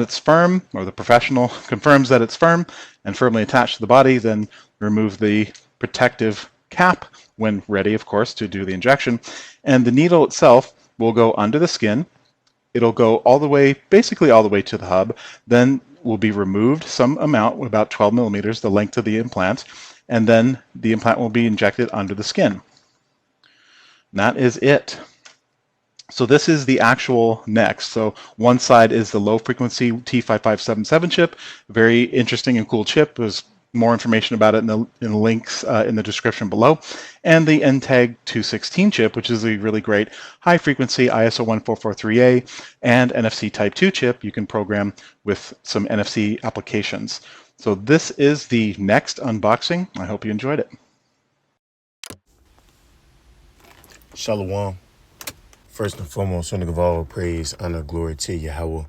it's firm, or the professional confirms that it's firm and firmly attached to the body, then remove the protective cap when ready, of course, to do the injection. And the needle itself will go under the skin. It'll go all the way, basically all the way to the hub, then will be removed some amount, about 12 millimeters, the length of the implant, and then the implant will be injected under the skin. And that is it. So this is the actual next. So one side is the low frequency T5577 chip, very interesting and cool chip. There's more information about it in the links in the description below. And the NTAG 216 chip, which is a really great high frequency ISO 1443A and NFC Type 2 chip you can program with some NFC applications. So this is the next unboxing. I hope you enjoyed it. Shalom. First and foremost, want to give all praise, honor, glory to Yahweh,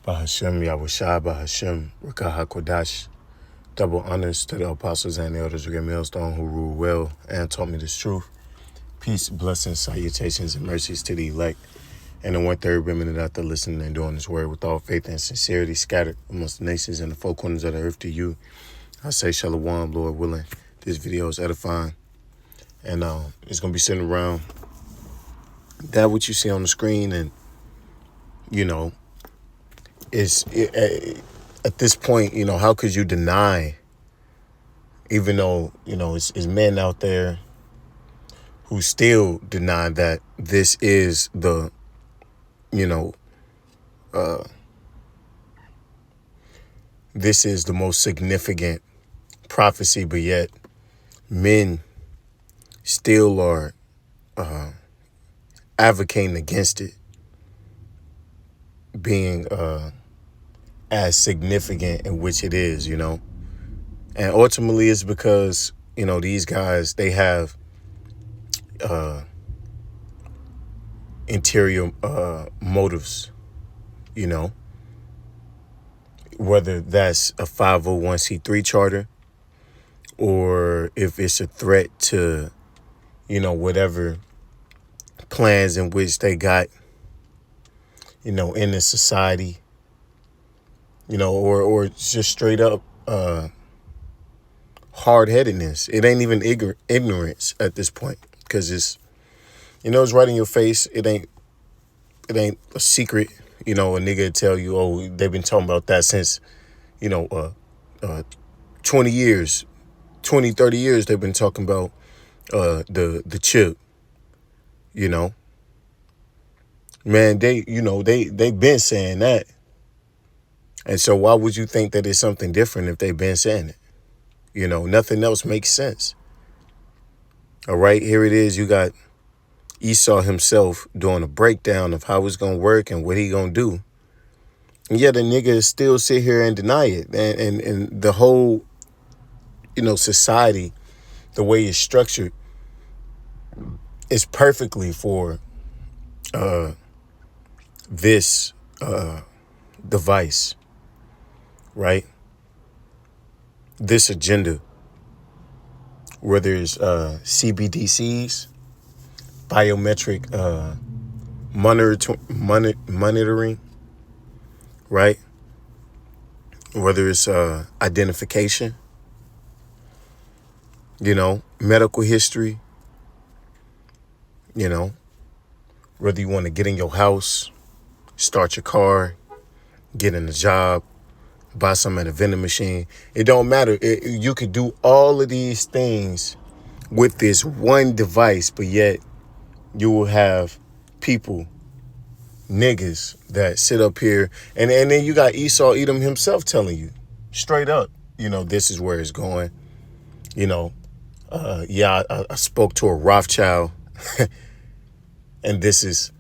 Bahashem, Yahushua, Bahashem, Rakah HaKodash. Double honors to the apostles and the elders of your millstone who rule well and taught me this truth. Peace, blessings, salutations, and mercies to the elect and the 1/3 remnant out there listening and doing this word with all faith and sincerity scattered amongst the nations and the four corners of the earth to you. I say shalom, Lord willing. This video is edifying, and it's going to be sitting around that what you see on the screen, and at this point, how could you deny, even though it's men out there who still deny that this is the this is the most significant prophecy, but yet men still are advocating against it being as significant in which it is, and ultimately it's because these guys, they have interior motives, whether that's a 501c3 charter or if it's a threat to whatever plans in which they got, in the society, or just straight up hard-headedness. It ain't even ignorance at this point, because it's, it's right in your face. It ain't a secret. A nigga tell you, oh, they've been talking about that since, 20 years, 20, 30 years, they've been talking about the chip. Man, they've been saying that. And so why would you think that it's something different if they've been saying it? Nothing else makes sense. All right, here it is. You got Esau himself doing a breakdown of how it's going to work and what he going to do. And yet the nigga still sit here and deny it. And the whole, society, the way it's structured, is perfectly for this device, right? This agenda, where there's CBDCs, biometric monitoring, right? Whether it's identification, medical history, whether you want to get in your house, start your car, get in a job, buy something at a vending machine. It don't matter. You could do all of these things with this one device, but yet you will have people, niggas, that sit up here. And then you got Esau Edom himself telling you straight up, this is where it's going. I spoke to a Rothschild and this is,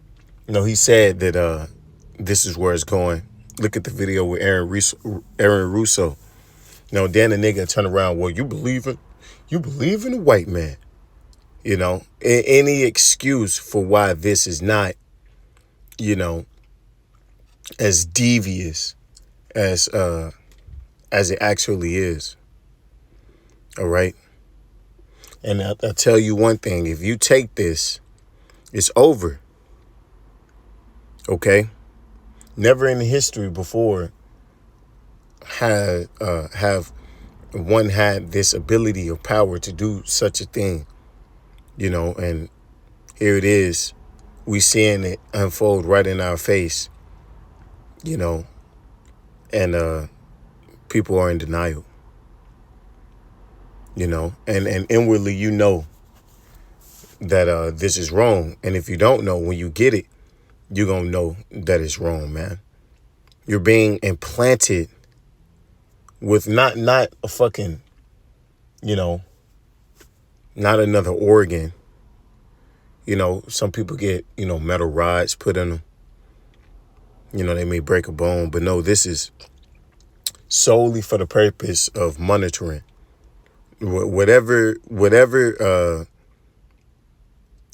he said that this is where it's going. Look at the video with Aaron Russo. Then the nigga turn around, well, you believe in a white man. Any excuse for why this is not, as devious as it actually is. All right. And I'll tell you one thing, if you take this, it's over. Okay? Never in history before have one had this ability or power to do such a thing, and here it is. We seeing it unfold right in our face, and people are in denial, and inwardly, that this is wrong. And if you don't know, when you get it, you're going to know that it's wrong, man. You're being implanted with not a fucking, not another organ. Some people get, metal rods put in them. They may break a bone, but no, this is solely for the purpose of monitoring. Whatever,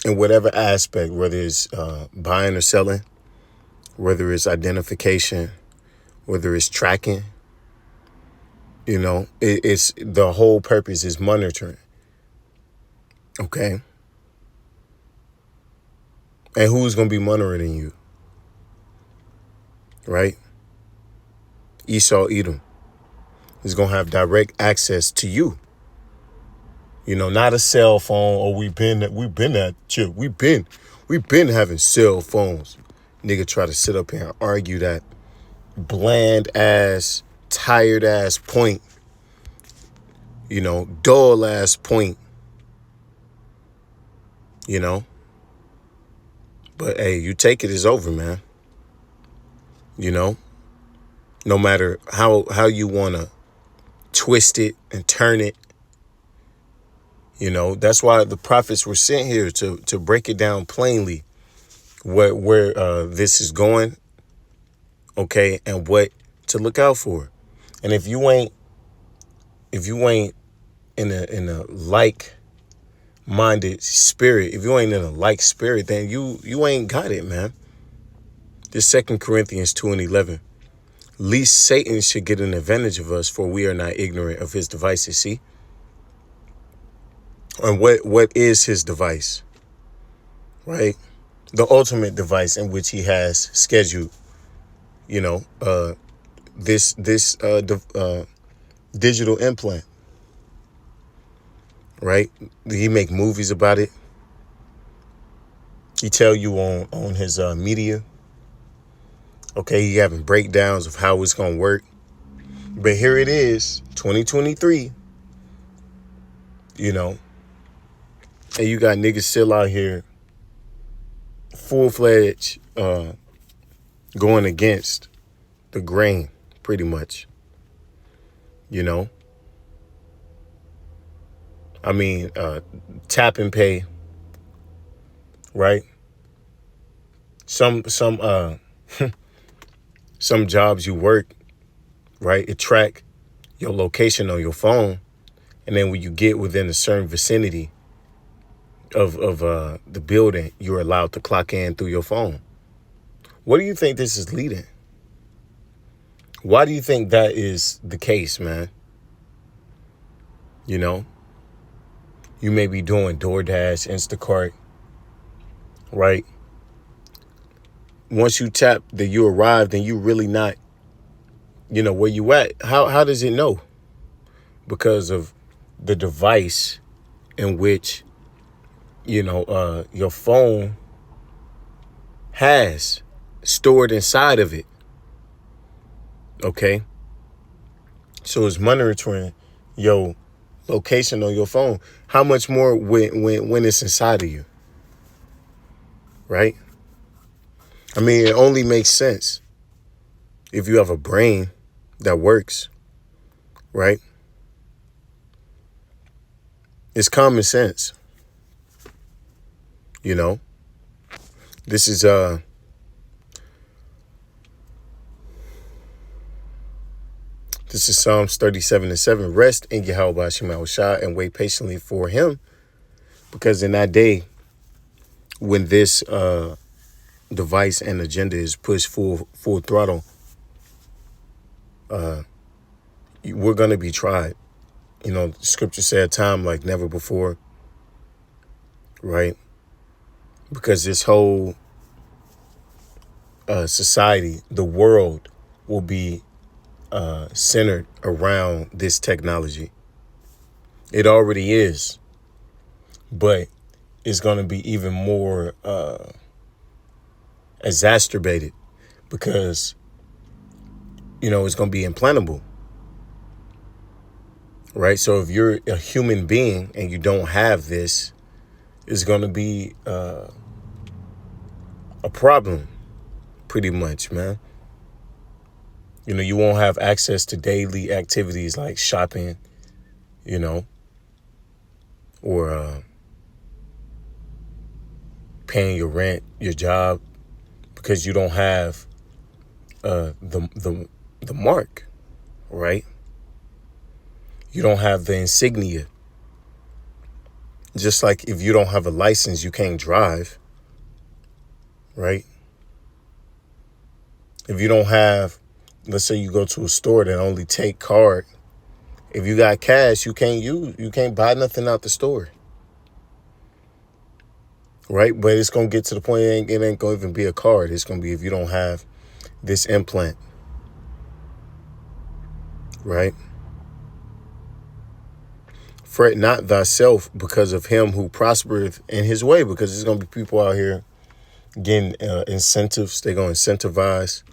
in whatever aspect, whether it's buying or selling, whether it's identification, whether it's tracking, it's the whole purpose is monitoring. Okay. And who's going to be monitoring you? Right? Esau, Edom is going to have direct access to you. Not a cell phone. Or we've been having cell phones. Nigga try to sit up here and argue that bland ass, tired ass point. Dull ass point. But hey, you take it, it's over, man. No matter how you want to twist it and turn it. That's why the prophets were sent here to break it down plainly where this is going, okay, and what to look out for. And if you ain't in a like-minded spirit, if you ain't in a like spirit, then you ain't got it, man. This 2 Corinthians 2:11. Least Satan should get an advantage of us, for we are not ignorant of his devices. See? And what is his device? Right? The ultimate device in which he has scheduled, this digital implant. Right? He make movies about it. He tell you on his media. Okay, he having breakdowns of how it's gonna work. But here it is, 2023. And you got niggas still out here full-fledged going against the grain, pretty much. Tap and pay, right? Some some jobs you work, right? It track your location on your phone, and then when you get within a certain vicinity of the building, you're allowed to clock in through your phone. What do you think this is leading? Why do you think that is the case, man? You may be doing DoorDash, Instacart, right? Once you tap that you arrived and you really not, where you at. How does it know? Because of the device in which, your phone has stored inside of it. Okay. So it's monitoring your location on your phone. How much more when it's inside of you? Right? It only makes sense if you have a brain that works, right? It's common sense. This is Psalms 37:7. Rest in Yahweh Shema Shah and wait patiently for him, because in that day when this device and agenda is pushed full throttle, we're gonna be tried. Scripture said time like never before, right? Because this whole society, the world, will be centered around this technology. It already is, but it's going to be even more exacerbated because, it's going to be implantable, right? So if you're a human being and you don't have this, it's going to be a problem, pretty much, man. You won't have access to daily activities like shopping, or paying your rent, your job, because you don't have the mark, right? You don't have the insignia. Just like if you don't have a license, you can't drive, right? If you don't have, let's say you go to a store that only take card. If you got cash, you can't buy nothing out the store. Right? But it's going to get to the point it ain't going to even be a card. It's going to be if you don't have this implant. Right? Fret not thyself because of him who prospereth in his way, because there's going to be people out here getting incentives. They're going to incentivize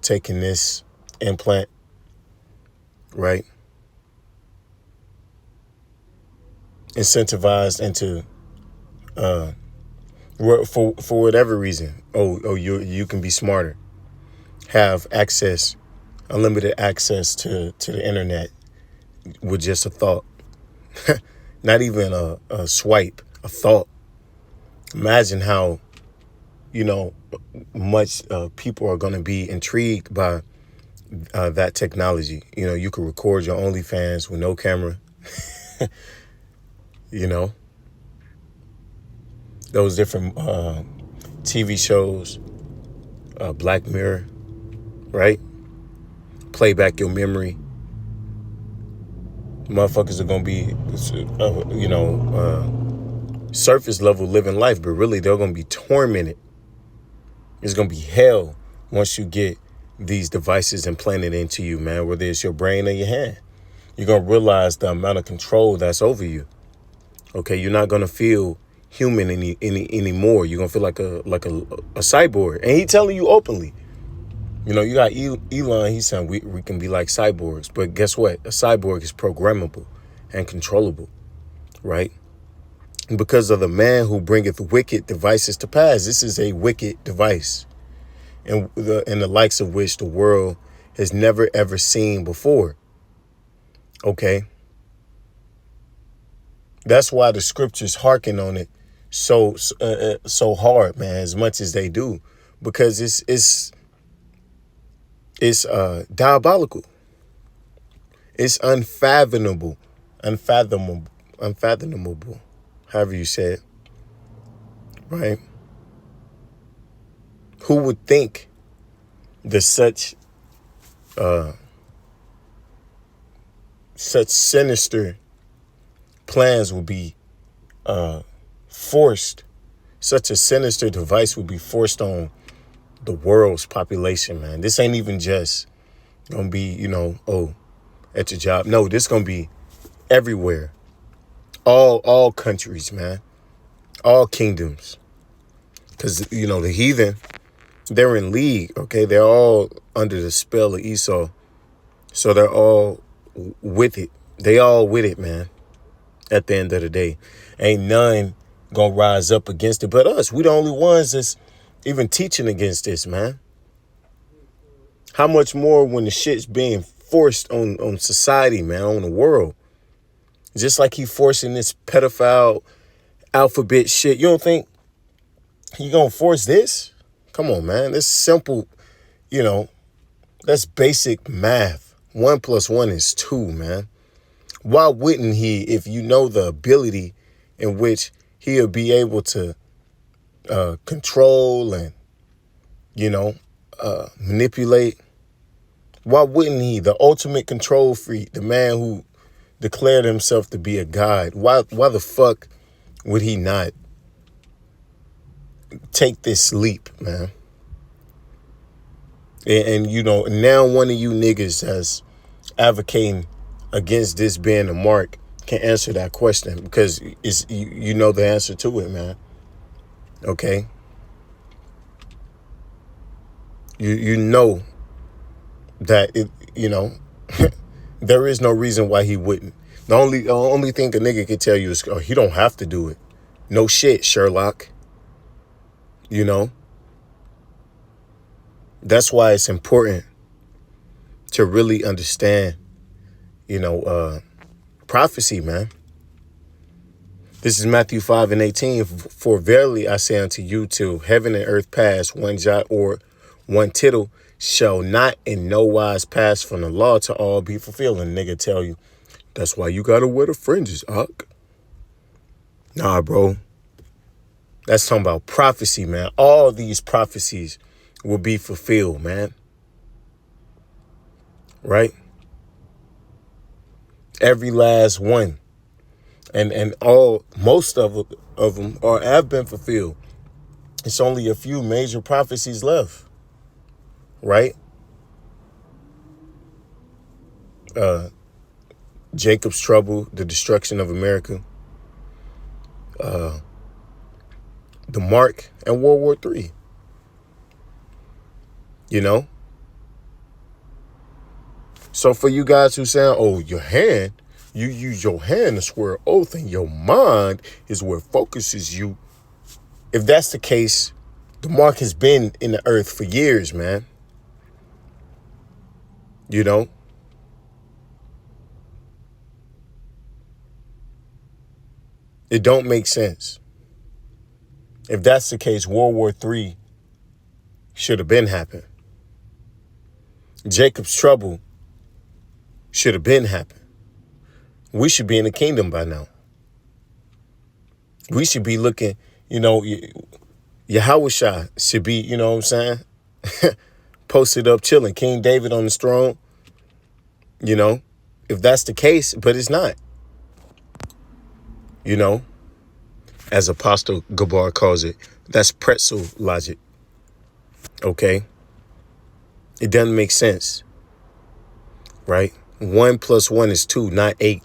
taking this implant, right? Incentivized into for whatever reason. You can be smarter, have access, unlimited access to the internet with just a thought. Not even a swipe, a thought. Imagine how much people are going to be intrigued by that technology. You can record your OnlyFans with no camera. Those different TV shows, Black Mirror, right? Play back your memory. Motherfuckers are going to be, surface level living life, but really they're going to be tormented. It's going to be hell once you get these devices implanted into you, man, whether it's your brain or your hand. You're going to realize the amount of control that's over you. Okay, you're not going to feel human anymore. You're going to feel like a cyborg. And he telling you openly. You got Elon, he's saying we can be like cyborgs. But guess what? A cyborg is programmable and controllable, right? And because of the man who bringeth wicked devices to pass, this is a wicked device. And the likes of which the world has never, ever seen before. Okay? That's why the scriptures hearken on it so hard, man, as much as they do. Because it's diabolical. It's unfathomable, however you say it, right? Who would think that such sinister plans would be forced? Such a sinister device would be forced on the world's population, man. This ain't even just gonna be, at your job. No, this gonna be everywhere. All countries, man. All kingdoms. Because, the heathen, they're in league, okay? They're all under the spell of Esau. So they're all with it. They all with it, man. At the end of the day. Ain't none gonna rise up against it but us. We the only ones that's even teaching against this, man. How much more when the shit's being forced on society, man, on the world. Just like he forcing this pedophile alphabet shit. You don't think he gonna force this? Come on, man. That's simple, that's basic math. 1 + 1 is 2, man. Why wouldn't he, if you know the ability in which he'll be able to control and, manipulate? Why wouldn't he, the ultimate control freak, the man who declared himself to be a god, why the fuck would he not take this leap, man? And you know, now one of you niggas that's advocating against this being a mark can answer that question, because it's you know the answer to it, man. Okay? You know that it, you know, there is no reason why he wouldn't. The only thing a nigga can tell you is, oh, he don't have to do it. No shit, Sherlock. You know? That's why it's important to really understand, you know, prophecy, man. This is Matthew 5:18. For verily I say unto you, till heaven and earth pass, one jot or one tittle shall not in no wise pass from the law to all be fulfilled. And nigga tell you, that's why you gotta wear the fringes, Uck. Nah, bro. That's talking about prophecy, man. All these prophecies will be fulfilled, man. Right? Every last one. And most of them have been fulfilled. It's only a few major prophecies left. Right? Jacob's trouble, the destruction of America, the mark, and World War III. You know? So for you guys who saying, oh, your hand, you use your hand to swear an oath and your mind is where focuses you. If that's the case, the mark has been in the earth for years, man. You know? It don't make sense. If that's the case, World War III should have been happened. Jacob's trouble should have been happened. We should be in the kingdom by now. We should be looking, you know, Yahushua should be, you know what I'm saying? Posted up chilling. King David on his throne. You know, if that's the case, but it's not. You know, as Apostle Gabar calls it, that's pretzel logic. Okay? It doesn't make sense. Right? 1 + 1 is 2, not 8.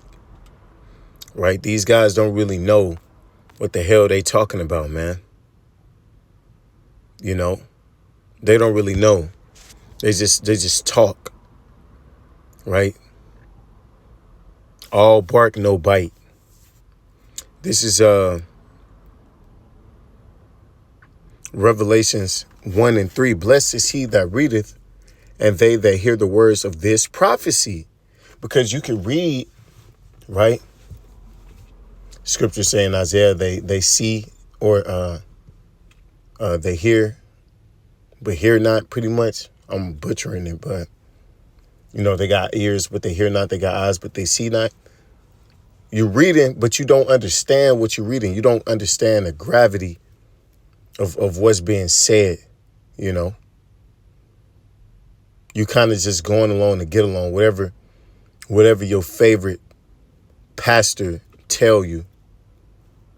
Right? These guys don't really know what the hell they talking about, man. You know? They don't really know. They just talk. Right? All bark, no bite. This is Revelations 1 and 3. Blessed is he that readeth, and they that hear the words of this prophecy. Because you can read, right? Scripture saying Isaiah, they see or they hear, but hear not, pretty much. I'm butchering it, but you know, they got ears, but they hear not. They got eyes, but they see not. You're reading, but you don't understand what you're reading. You don't understand the gravity of what's being said, you know. You kind of just going along to get along, whatever your favorite pastor tell you.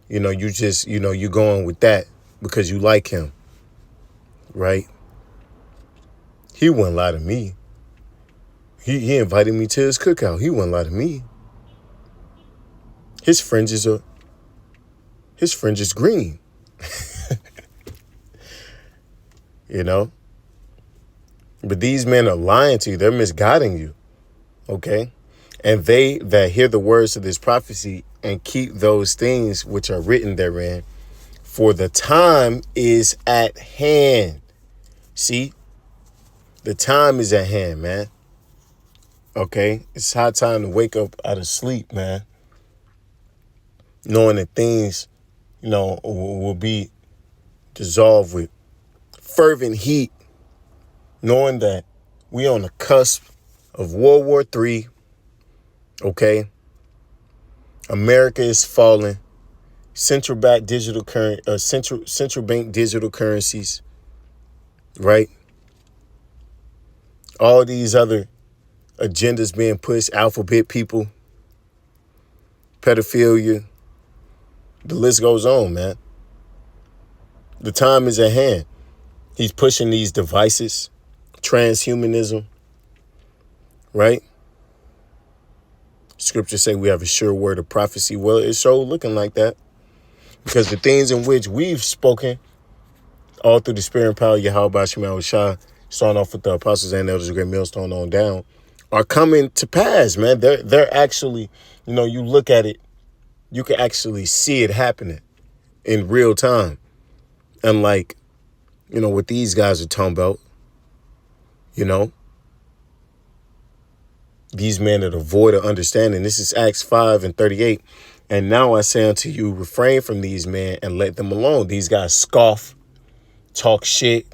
You know, you just, you know, you're going with that because you like him, right? He wouldn't lie to me. He invited me to his cookout. He wouldn't lie to me. His fringes green. You know? But these men are lying to you. They're misguiding you. Okay? And they that hear the words of this prophecy and keep those things which are written therein, for the time is at hand. See? The time is at hand, man. Okay? It's high time to wake up out of sleep, man. Knowing that things, you know, will be dissolved with fervent heat. Knowing that we on the cusp of World War III. Okay? America is falling. Central bank digital currencies. Right? All these other agendas being pushed, alphabet people, pedophilia. The list goes on, man. The time is at hand. He's pushing these devices transhumanism, right? Scriptures say we have a sure word of prophecy. Well, it's so looking like that because the things in which we've spoken all through the spirit and power of Yahweh Shema Shah, starting off with the apostles and elders of Great Millstone on down, are coming to pass, man. They're actually, you look at it, you can actually see it happening in real time. Unlike, what these guys are talking about, these men are devoid of understanding. This is Acts 5:38. And now I say unto you, refrain from these men and let them alone. These guys scoff, talk shit,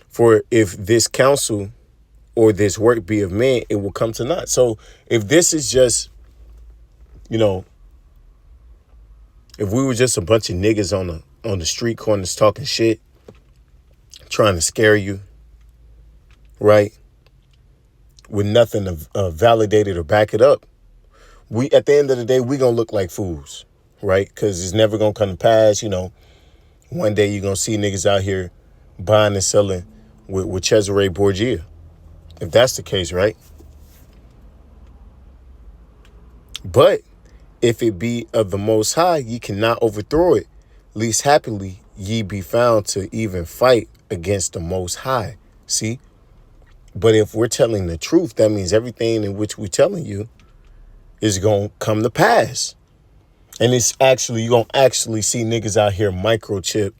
For if this counsel or this work be of men, it will come to naught. So if this is just, if we were just a bunch of niggas on the street corners talking shit, trying to scare you, right, with nothing to validate it or back it up, we at the end of the day, we gonna look like fools, right? Because it's never gonna come to pass. One day you're gonna see niggas out here buying and selling with Cesare Borgia, if that's the case, right? But if it be of the Most High, ye cannot overthrow it, least happily ye be found to even fight against the Most High. See? But if we're telling the truth, that means everything in which we're telling you is going to come to pass. And you're going to actually see niggas out here microchip.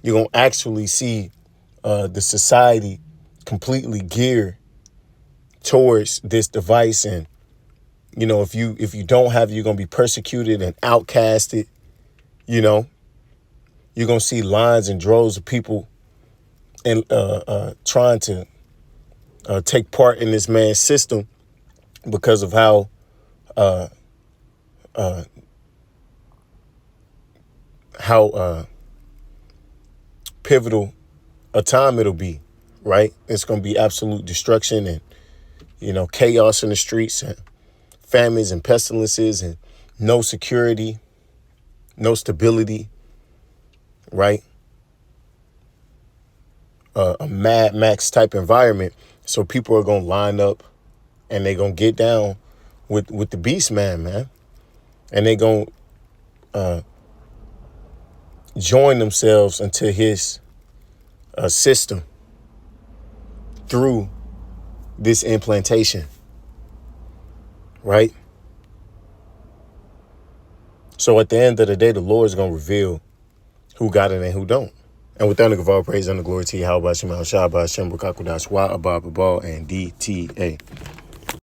You're going to actually see the society completely geared towards this device. And, if you don't have it, you're going to be persecuted and outcasted. You're going to see lines and droves of people and trying to take part in this man's system because of how pivotal a time it'll be, right? It's going to be absolute destruction and, chaos in the streets and famines and pestilences and no security, no stability, right? A Mad Max type environment. So people are going to line up and they're going to get down with the beast man. And they're going to join themselves into his system through this implantation, right? So at the end of the day, the Lord is going to reveal who got it and who don't. And with that, I give all praise and the glory to Yahweh Shema Shah, Shem Rakakudash, Wa Abba Babal, and DTA.